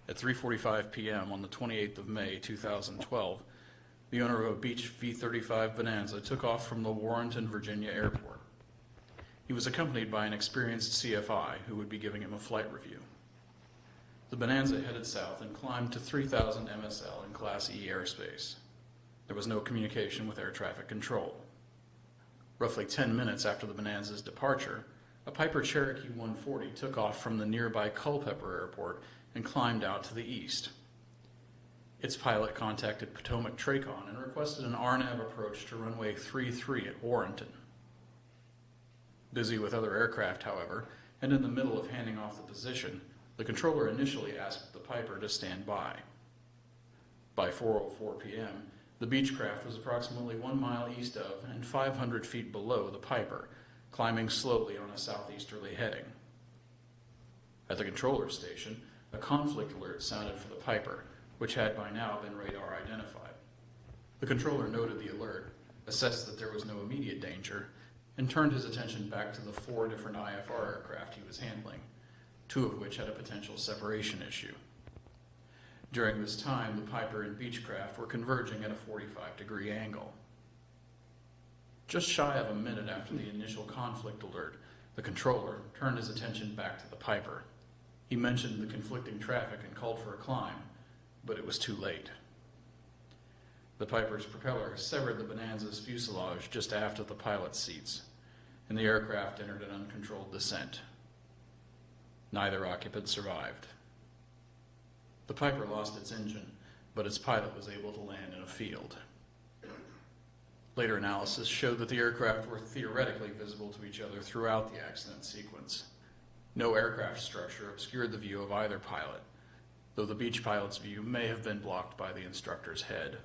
At 3:45 p.m. on the 28th of May, 2012, the owner of a Beech V-35 Bonanza took off from the Warrenton, Virginia airport. He was accompanied by an experienced CFI who would be giving him a flight review. The Bonanza headed south and climbed to 3,000 MSL in Class E airspace. There was no communication with air traffic control. Roughly 10 minutes after the Bonanza's departure, a Piper Cherokee 140 took off from the nearby Culpeper Airport and climbed out to the east. Its pilot contacted Potomac Tracon and requested an RNAV approach to runway 33 at Warrenton. Busy with other aircraft, however, and in the middle of handing off the position, the controller initially asked the Piper to stand by. By 4:04 p.m., the Beechcraft was approximately 1 mile east of and 500 feet below the Piper, climbing slowly on a southeasterly heading. At the controller station, a conflict alert sounded for the Piper, which had by now been radar identified. The controller noted the alert, assessed that there was no immediate danger, and turned his attention back to the 4 different IFR aircraft he was handling, 2 of which had a potential separation issue. During this time, the Piper and Beechcraft were converging at a 45-degree angle. Just shy of a minute after the initial conflict alert, the controller turned his attention back to the Piper. He mentioned the conflicting traffic and called for a climb, but it was too late. The Piper's propeller severed the Bonanza's fuselage just aft of the pilot's seats, and the aircraft entered an uncontrolled descent. Neither occupant survived. The Piper lost its engine, but its pilot was able to land in a field. Later analysis showed that the aircraft were theoretically visible to each other throughout the accident sequence. No aircraft structure obscured the view of either pilot, though the Beech pilot's view may have been blocked by the instructor's head.